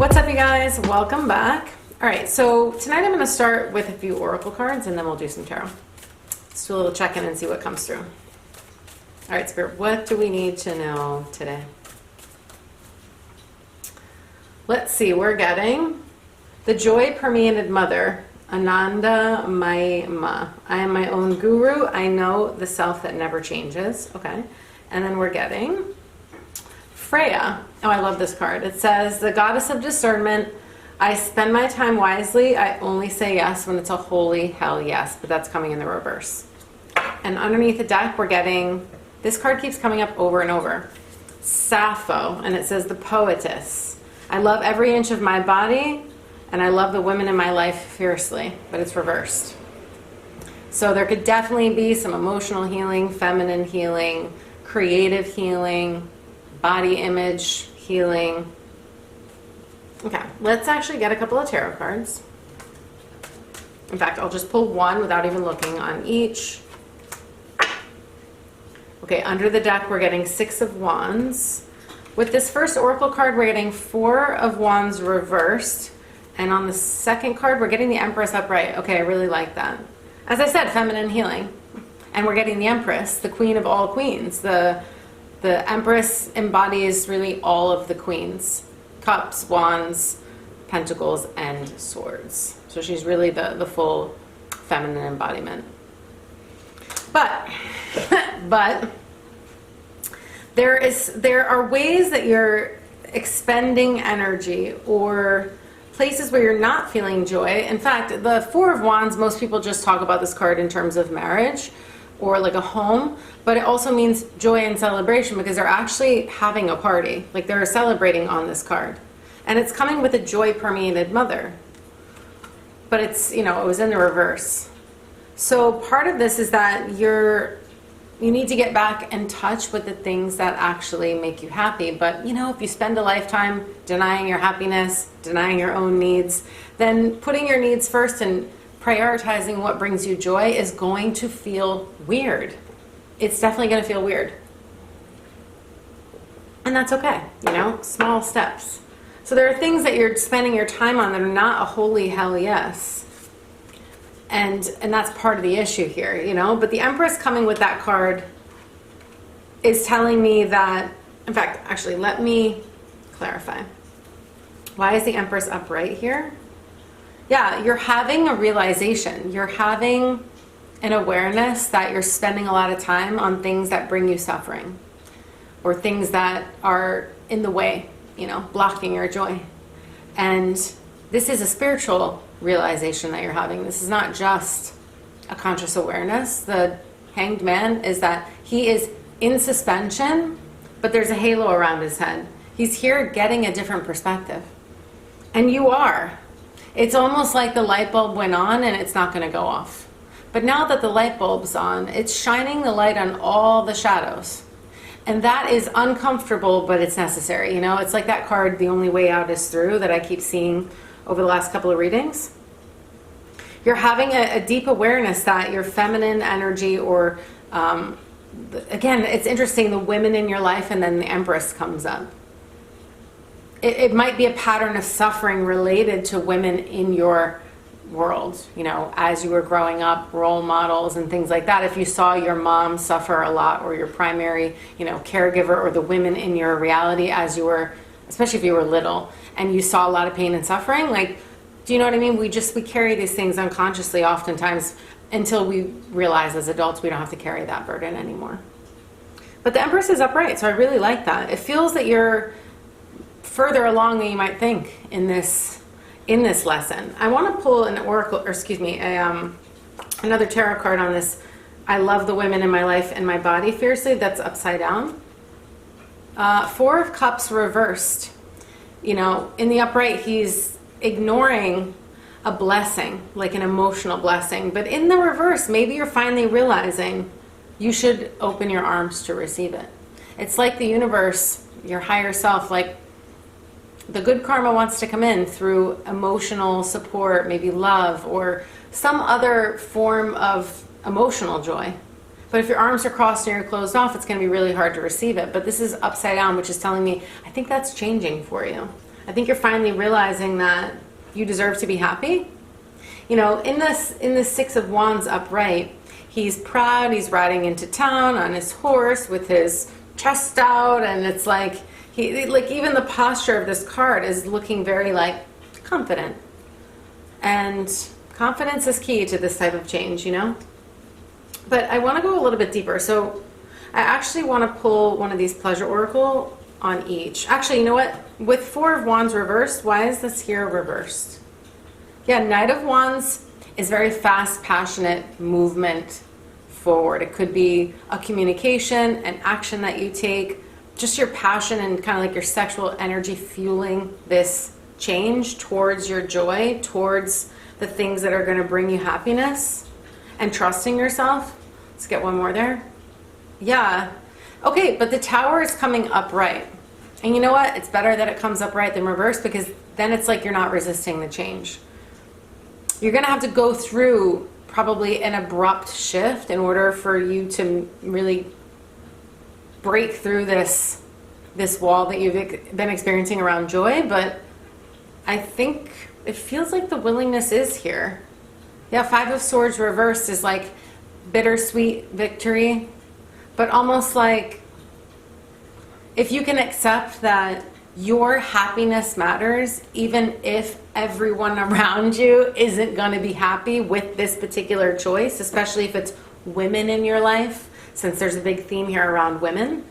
What's up, you guys? Welcome back. All right, so tonight I'm going to start with a few oracle cards and then we'll do some tarot. Let's do a little check-in and see what comes through. All right, Spirit, what do we need to know today? Let's see, we're getting the joy permeated mother, Ananda Mayma. I am my own guru. I know the self that never changes. Okay. And then we're getting Freya. Oh, I love this card. It says, the goddess of discernment. I spend my time wisely. I only say yes when it's a holy hell yes, but that's coming in the reverse. And underneath the deck, we're getting, this card keeps coming up over and over. Sappho, and it says the poetess. I love every inch of my body, and I love the women in my life fiercely, but it's reversed. So there could definitely be some emotional healing, feminine healing, creative healing, body image healing. Okay, let's actually get a couple of tarot cards. In fact, I'll just pull one without even looking on each. Okay, under the deck, we're getting Six of Wands. With this first oracle card, we're getting Four of Wands reversed. And on the second card, we're getting the Empress upright. Okay, I really like that. As I said, feminine healing. And we're getting the Empress, the queen of all queens. The Empress embodies really all of the queens. Cups, wands, pentacles, and swords. So she's really the full feminine embodiment. But there are ways that you're expending energy or places where you're not feeling joy. In fact, the Four of Wands, most people just talk about this card in terms of marriage or like a home, but it also means joy and celebration because they're actually having a party. Like they're celebrating on this card. And it's coming with a joy permeated mother. But it's, you know, it was in the reverse. So part of this is that you need to get back in touch with the things that actually make you happy. But, you know, if you spend a lifetime denying your happiness, denying your own needs, then putting your needs first and prioritizing what brings you joy is going to feel weird. It's definitely going to feel weird. And that's okay, you know, small steps. So there are things that you're spending your time on that are not a holy hell yes. And that's part of the issue here, you know. But the Empress coming with that card is telling me that, in fact, actually, let me clarify. Why is the Empress upright here? Yeah, you're having a realization. You're having an awareness that you're spending a lot of time on things that bring you suffering or things that are in the way, you know, blocking your joy. And this is a spiritual realization that you're having. This is not just a conscious awareness. The Hanged Man is that he is in suspension, but there's a halo around his head. He's here getting a different perspective. And you are. It's almost like the light bulb went on and it's not going to go off. But now that the light bulb's on, it's shining the light on all the shadows. And that is uncomfortable, but it's necessary. You know, it's like that card, The Only Way Out is Through, that I keep seeing over the last couple of readings. You're having a deep awareness that your feminine energy or, again, it's interesting, the women in your life and then the Empress comes up. It might be a pattern of suffering related to women in your world, you know, as you were growing up, role models and things like that. If you saw your mom suffer a lot or your primary, you know, caregiver or the women in your reality as you were, especially if you were little, and you saw a lot of pain and suffering, like, do you know what I mean? We carry these things unconsciously oftentimes until we realize as adults we don't have to carry that burden anymore. But the Empress is upright, so I really like that. It feels that you're further along than you might think in this lesson. I want to pull an oracle, or excuse me, another tarot card on this. I love the women in my life and my body fiercely. That's upside down. Four of Cups reversed. You know, in the upright, he's ignoring a blessing, like an emotional blessing. But in the reverse, maybe you're finally realizing you should open your arms to receive it. It's like the universe, your higher self, like the good karma wants to come in through emotional support, maybe love, or some other form of emotional joy. But if your arms are crossed and you're closed off, it's going to be really hard to receive it. But this is upside down, which is telling me, I think that's changing for you. I think you're finally realizing that you deserve to be happy. You know, in the Six of Wands upright, he's proud, he's riding into town on his horse with his chest out, and it's like, even the posture of this card is looking very like confident. And confidence is key to this type of change, you know? But I want to go a little bit deeper. So I actually want to pull one of these pleasure oracle on each. Actually, you know what? With Four of Wands reversed, why is this here reversed? Yeah, Knight of Wands is very fast, passionate movement forward. It could be a communication, an action that you take, just your passion and kind of like your sexual energy fueling this change towards your joy, towards the things that are going to bring you happiness, and trusting yourself. Let's get one more there. Yeah. Okay, but the Tower is coming upright. And you know what? It's better that it comes upright than reverse, because then it's like you're not resisting the change. You're going to have to go through probably an abrupt shift in order for you to really break through this wall that you've been experiencing around joy. But I think it feels like the willingness is here. Yeah, Five of Swords reversed is like bittersweet victory, but almost like if you can accept that your happiness matters, even if everyone around you isn't going to be happy with this particular choice, especially if it's women in your life, since there's a big theme here around women.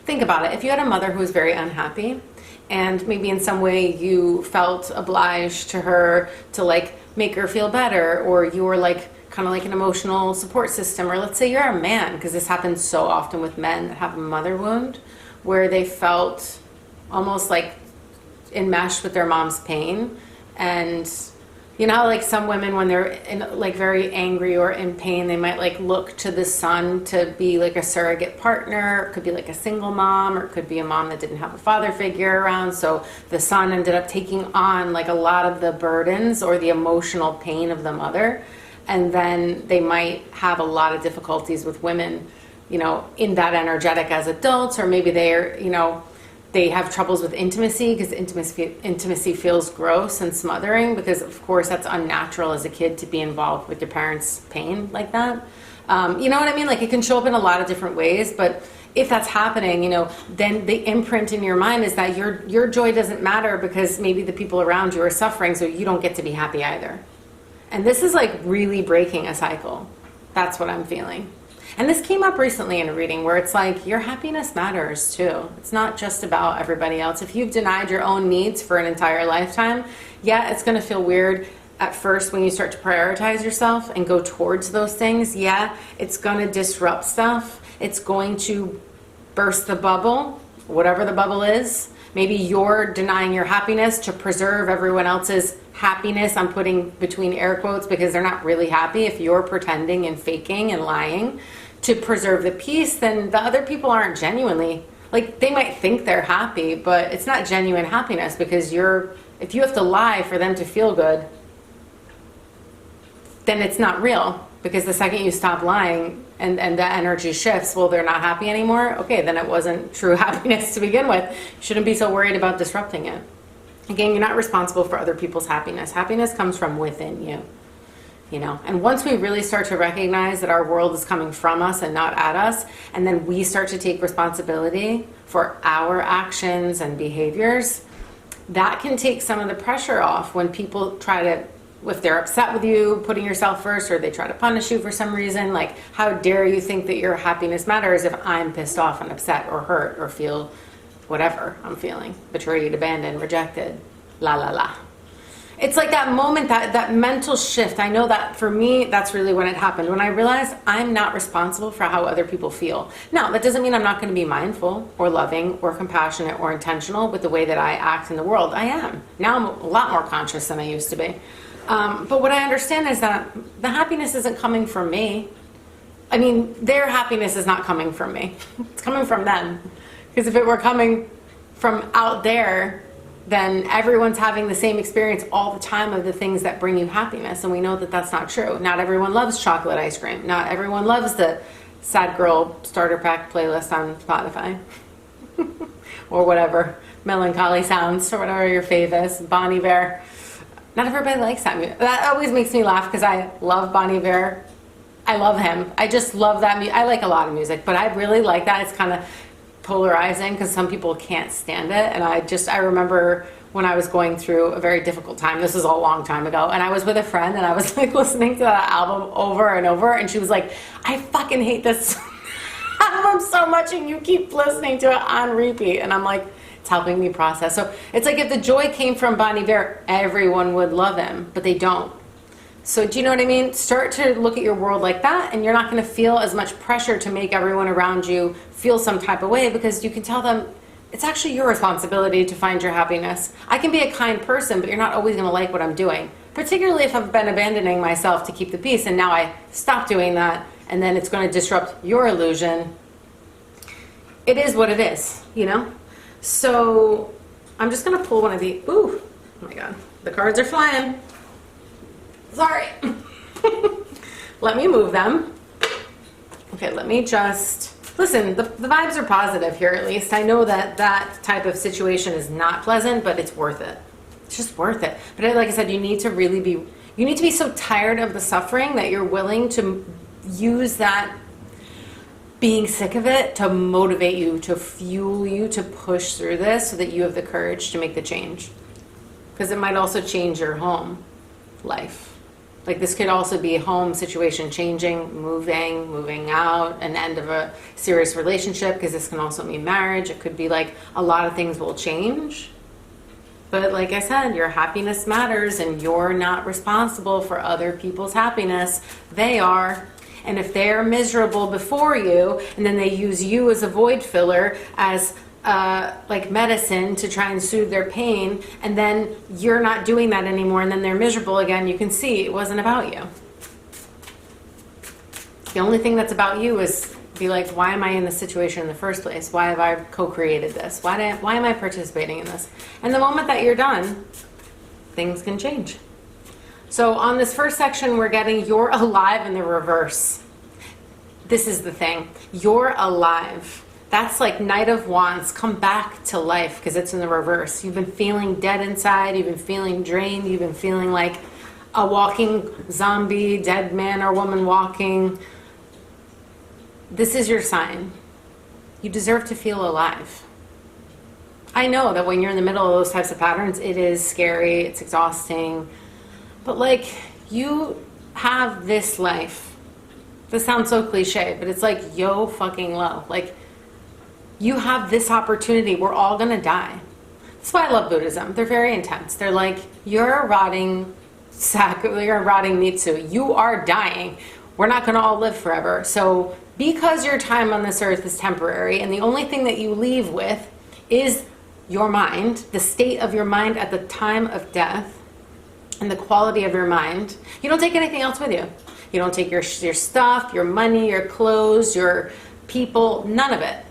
Think about it. If you had a mother who was very unhappy, and maybe in some way you felt obliged to her to like make her feel better, or you were like kind of like an emotional support system, or let's say you're a man, because this happens so often with men that have a mother wound, where they felt almost like enmeshed with their mom's pain. And you know how like some women, when they're like very angry or in pain, they might like look to the son to be like a surrogate partner. It could be like a single mom, or it could be a mom that didn't have a father figure around, so the son ended up taking on like a lot of the burdens or the emotional pain of the mother. And then they might have a lot of difficulties with women, you know, in that energetic as adults, or maybe they're, you know, they have troubles with intimacy, because intimacy feels gross and smothering, because of course that's unnatural as a kid to be involved with your parents' pain like that. You know what I mean? Like it can show up in a lot of different ways, but if that's happening, you know, then the imprint in your mind is that your joy doesn't matter, because maybe the people around you are suffering, so you don't get to be happy either. And this is like really breaking a cycle. That's what I'm feeling. And this came up recently in a reading where it's like your happiness matters too. It's not just about everybody else. If you've denied your own needs for an entire lifetime, yeah, it's going to feel weird at first when you start to prioritize yourself and go towards those things. Yeah, it's going to disrupt stuff. It's going to burst the bubble, whatever the bubble is. Maybe you're denying your happiness to preserve everyone else's happiness. I'm putting between air quotes because they're not really happy. If you're pretending and faking and lying to preserve the peace, then the other people aren't genuinely, like they might think they're happy, but it's not genuine happiness, because if you have to lie for them to feel good, then it's not real, because the second you stop lying and that energy shifts, well, they're not happy anymore. Okay, then it wasn't true happiness to begin with. You shouldn't be so worried about disrupting it. Again, you're not responsible for other people's happiness. Happiness comes from within you. You know, and once we really start to recognize that our world is coming from us and not at us, and then we start to take responsibility for our actions and behaviors, that can take some of the pressure off when people try to, if they're upset with you, putting yourself first, or they try to punish you for some reason. Like, how dare you think that your happiness matters if I'm pissed off and upset or hurt or feel whatever I'm feeling, betrayed, abandoned, rejected, la la la. It's like that moment, that mental shift. I know that for me, that's really when it happened. When I realized I'm not responsible for how other people feel. Now, that doesn't mean I'm not going to be mindful or loving or compassionate or intentional with the way that I act in the world. I am. Now I'm a lot more conscious than I used to be. But what I understand is that the happiness isn't coming from me. I mean, their happiness is not coming from me. It's coming from them. Because if it were coming from out there, then everyone's having the same experience all the time of the things that bring you happiness. And we know that that's not true. Not everyone loves chocolate ice cream. Not everyone loves the Sad Girl Starter Pack playlist on Spotify. Or whatever melancholy sounds or whatever your fave is. Bon Iver. Not everybody likes that music. That always makes me laugh because I love Bon Iver. I love him. I just love that music. I like a lot of music, but I really like that. It's kind of polarizing because some people can't stand it. And I remember when I was going through a very difficult time. This is a long time ago. And I was with a friend and I was like listening to that album over and over. And she was like, I fucking hate this album so much and you keep listening to it on repeat. And I'm like, it's helping me process. So it's like if the joy came from Bon Iver, everyone would love him, but they don't. So do you know what I mean? Start to look at your world like that, and you're not going to feel as much pressure to make everyone around you feel some type of way, because you can tell them it's actually your responsibility to find your happiness. I can be a kind person, but you're not always going to like what I'm doing, particularly if I've been abandoning myself to keep the peace, and now I stop doing that, and then it's going to disrupt your illusion. It is what it is, you know? So I'm just going to pull one of the, ooh, oh my God, the cards are flying. Sorry. Let me move them. Okay, let me just, listen, the vibes are positive here at least. I know that that type of situation is not pleasant, but it's worth it. It's just worth it. But like I said, you need to be so tired of the suffering that you're willing to use that being sick of it to motivate you, to fuel you, to push through this so that you have the courage to make the change. Because it might also change your home life. Like this could also be a home situation changing, moving out, an end of a serious relationship, because this can also mean marriage. It could be like a lot of things will change. But like I said, your happiness matters and you're not responsible for other people's happiness. They are. And if they're miserable before you, and then they use you as a void filler, as like medicine to try and soothe their pain, and then you're not doing that anymore, and then they're miserable again, you can see it wasn't about you. The only thing that's about you is be like, why am I in this situation in the first place? Why have I co-created this? Why am I participating in this? And the moment that you're done, things can change. So on this first section, we're getting you're alive in the reverse. This is the thing. You're alive. That's like Knight of Wands. Come back to life because it's in the reverse. You've been feeling dead inside. You've been feeling drained. You've been feeling like a walking zombie, dead man or woman walking. This is your sign. You deserve to feel alive. I know that when you're in the middle of those types of patterns, it is scary. It's exhausting. But like, you have this life. This sounds so cliche, but it's like, yo fucking low. Like, you have this opportunity. We're all gonna die. That's why I love Buddhism. They're very intense. They're like, you're a rotting sack, you're a rotting mitsu. You are dying. We're not gonna all live forever. So because your time on this earth is temporary, and the only thing that you leave with is your mind, the state of your mind at the time of death, and the quality of your mind, you don't take anything else with you. You don't take your stuff, your money, your clothes, your people, none of it.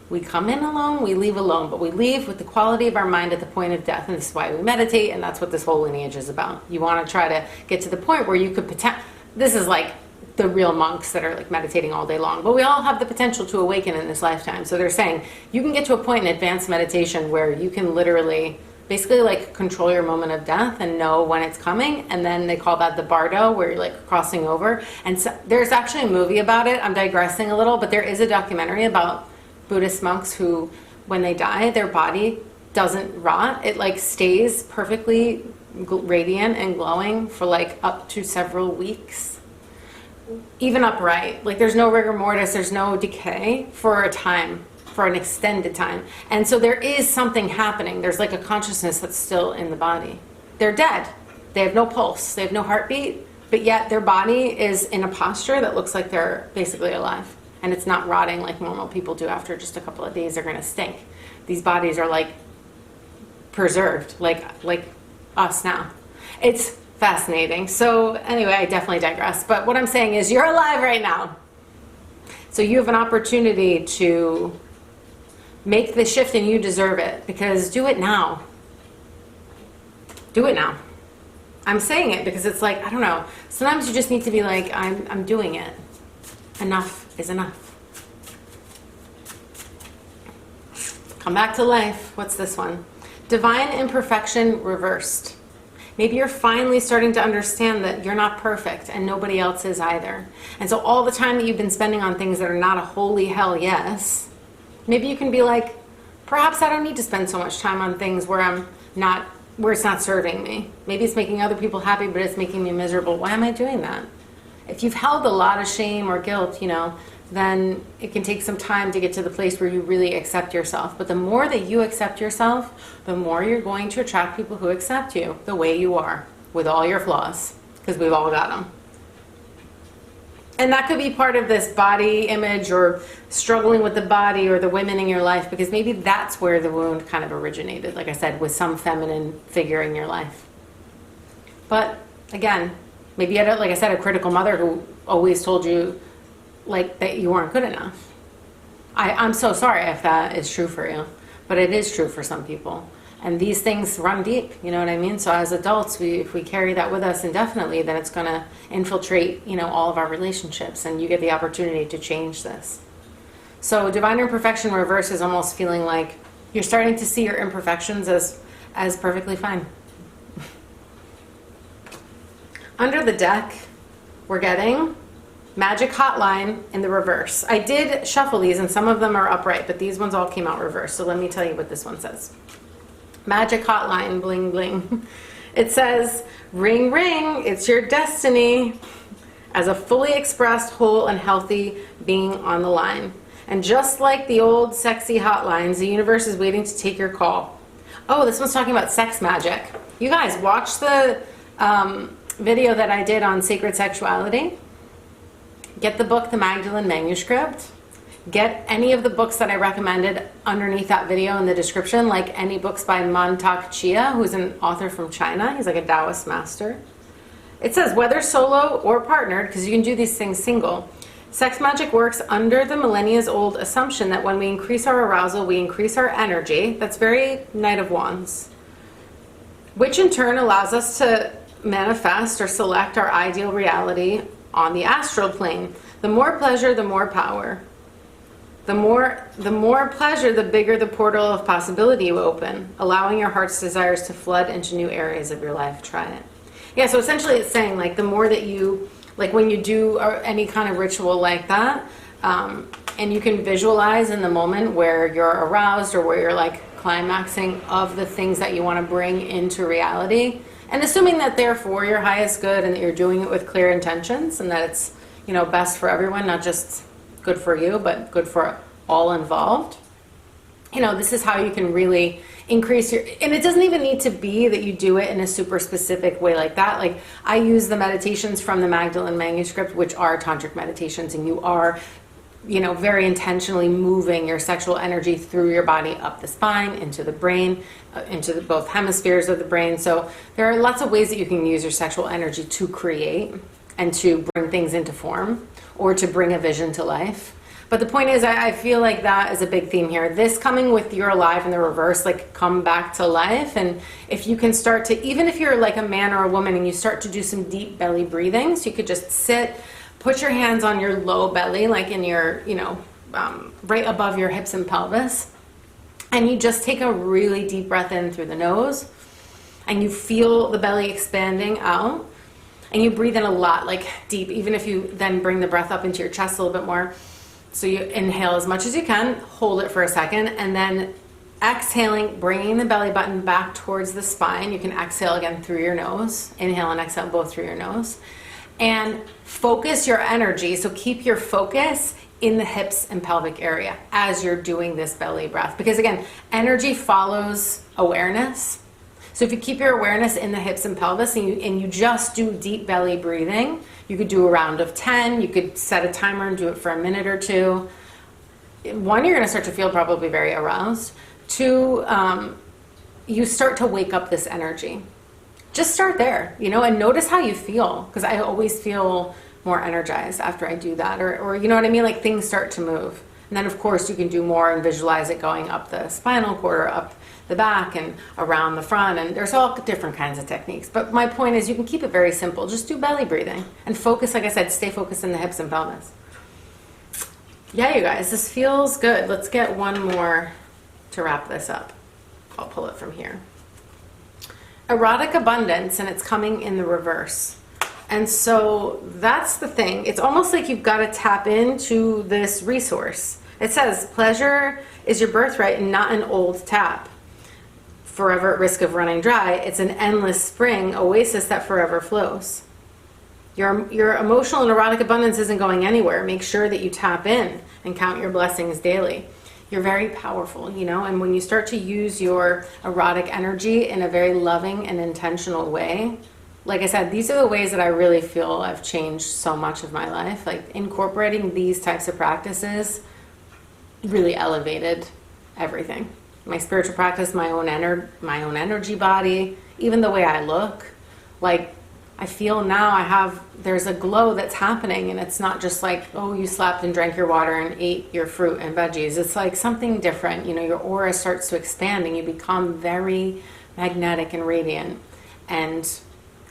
We come in alone, we leave alone, but we leave with the quality of our mind at the point of death, and this is why we meditate, and that's what this whole lineage is about. You want to try to get to the point where you could this is like the real monks that are like meditating all day long, but we all have the potential to awaken in this lifetime. So they're saying you can get to a point in advanced meditation where you can literally basically like control your moment of death and know when it's coming, and then they call that the bardo, where you're like crossing over. And so there's actually a movie about it. I'm digressing a little, but there is a documentary about Buddhist monks who, when they die, their body doesn't rot. It like stays perfectly radiant and glowing for like up to several weeks, even upright. Like there's no rigor mortis, there's no decay for a time, for an extended time. And so there is something happening. There's like a consciousness that's still in the body. They're dead. They have no pulse. They have no heartbeat, but yet their body is in a posture that looks like they're basically alive. And it's not rotting like normal people do. After just a couple of days, they're going to stink. These bodies are like preserved, like us now. It's fascinating. So anyway, I definitely digress. But what I'm saying is you're alive right now. So you have an opportunity to make the shift, and you deserve it, because do it now. Do it now. I'm saying it because it's like, I don't know. Sometimes you just need to be like, I'm doing it. Enough is enough. Come back to life. What's this one? Divine imperfection reversed. Maybe you're finally starting to understand that you're not perfect and nobody else is either. And so all the time that you've been spending on things that are not a holy hell yes, maybe you can be like, perhaps I don't need to spend so much time on things where it's not serving me. Maybe it's making other people happy, but it's making me miserable. Why am I doing that? If you've held a lot of shame or guilt, then it can take some time to get to the place where you really accept yourself. But the more that you accept yourself, the more you're going to attract people who accept you the way you are, with all your flaws, because we've all got them. And that could be part of this body image or struggling with the body or the women in your life, because maybe that's where the wound kind of originated, like I said, with some feminine figure in your life. But again, maybe you had, like I said, a critical mother who always told you that you weren't good enough. I'm so sorry if that is true for you, but it is true for some people. And these things run deep, you know what I mean? So as adults, if we carry that with us indefinitely, then it's going to infiltrate, all of our relationships, and you get the opportunity to change this. So divine imperfection reverse is almost feeling like you're starting to see your imperfections as perfectly fine. Under the deck, we're getting Magic Hotline in the reverse. I did shuffle these, and some of them are upright, but these ones all came out reversed. So let me tell you what this one says. Magic Hotline, bling bling. It says, ring ring, it's your destiny. As a fully expressed, whole, and healthy being on the line. And just like the old sexy hotlines, the universe is waiting to take your call. Oh, this one's talking about sex magic. You guys, watch the video that I did on sacred sexuality. Get the book, The Magdalene Manuscript. Get any of the books that I recommended underneath that video in the description, like any books by Mantak Chia, who's an author from China. He's like a Taoist master. It says, whether solo or partnered, because you can do these things single, sex magic works under the millennia-old assumption that when we increase our arousal, we increase our energy. That's very Knight of Wands. Which in turn allows us to manifest or select our ideal reality on the astral plane. The more pleasure, the more power. The more pleasure, the bigger the portal of possibility you open, allowing your heart's desires to flood into new areas of your life. Try it. Yeah, so essentially it's saying the more that you, when you do any kind of ritual like that, and you can visualize in the moment where you're aroused or where you're climaxing of the things that you want to bring into reality, and assuming that they're for your highest good and that you're doing it with clear intentions and that it's, best for everyone, not just good for you, but good for all involved. This is how you can really increase your, and it doesn't even need to be that you do it in a super specific way like that. I use the meditations from the Magdalene Manuscript, which are tantric meditations, and you are, very intentionally moving your sexual energy through your body, up the spine, into the brain, into both hemispheres of the brain. So there are lots of ways that you can use your sexual energy to create and to bring things into form or to bring a vision to life. But the point is, I feel like that is a big theme here. This coming with you're alive in the reverse, come back to life. And if you can start to, even if you're a man or a woman and you start to do some deep belly breathing, so you could just sit, put your hands on your low belly, in your, right above your hips and pelvis. And you just take a really deep breath in through the nose and you feel the belly expanding out. And you breathe in a lot, deep, even if you then bring the breath up into your chest a little bit more. So you inhale as much as you can, hold it for a second, and then exhaling, bringing the belly button back towards the spine. You can exhale again through your nose. Inhale and exhale both through your nose. And focus your energy. So keep your focus in the hips and pelvic area as you're doing this belly breath. Because again, energy follows awareness. So if you keep your awareness in the hips and pelvis and you just do deep belly breathing, you could do a round of 10, you could set a timer and do it for a minute or two. One, you're gonna start to feel probably very aroused. Two, you start to wake up this energy. Just start there, and notice how you feel, because I always feel more energized after I do that, or you know what I mean, things start to move. And then of course you can do more and visualize it going up the spinal cord or up the back and around the front, and there's all different kinds of techniques. But my point is you can keep it very simple. Just do belly breathing and focus, like I said, stay focused in the hips and pelvis. Yeah, you guys, this feels good. Let's get one more to wrap this up. I'll pull it from here. Erotic abundance, and it's coming in the reverse. And so that's the thing. It's almost like you've got to tap into this resource. It says, pleasure is your birthright and not an old tap, forever at risk of running dry. It's an endless spring oasis that forever flows. Your emotional and erotic abundance isn't going anywhere. Make sure that you tap in and count your blessings daily. You're very powerful, you know, and when you start to use your erotic energy in a very loving and intentional way, like I said, these are the ways that I really feel I've changed so much of my life. Like incorporating these types of practices really elevated everything. My spiritual practice, my own energy body, even the way I look. Like I feel now there's a glow that's happening, and it's not just like, oh, you slept and drank your water and ate your fruit and veggies. It's like something different. You know, your aura starts to expand and you become very magnetic and radiant and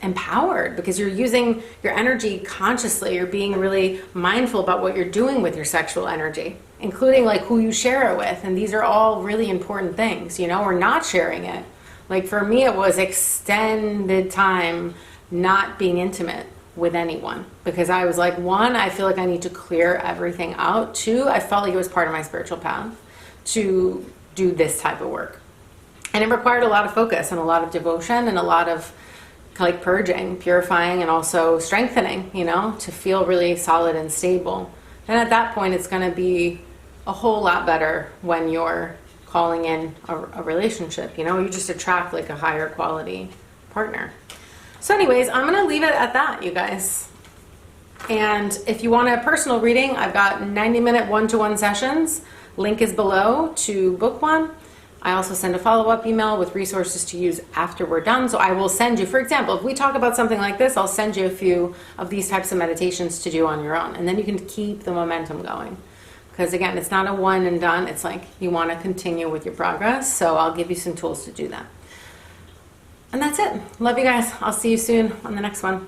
empowered because you're using your energy consciously. You're being really mindful about what you're doing with your sexual energy, including like who you share it with. And these are all really important things, you know, or not sharing it. Like for me, it was extended time not being intimate with anyone because I was like, one, I feel like I need to clear everything out. Two, I felt like it was part of my spiritual path to do this type of work. And it required a lot of focus and a lot of devotion and a lot of like purging, purifying, and also strengthening, you know, to feel really solid and stable. And at that point, it's going to be a whole lot better when you're calling in a relationship, you know, you just attract like a higher quality partner. So anyways, I'm going to leave it at that, you guys. And if you want a personal reading, I've got 90-minute one-to-one sessions. Link is below to book one. I also send a follow-up email with resources to use after we're done. So I will send you, for example, if we talk about something like this, I'll send you a few of these types of meditations to do on your own. And then you can keep the momentum going. Because again, it's not a one and done. It's like you want to continue with your progress. So I'll give you some tools to do that. And that's it. Love you guys. I'll see you soon on the next one.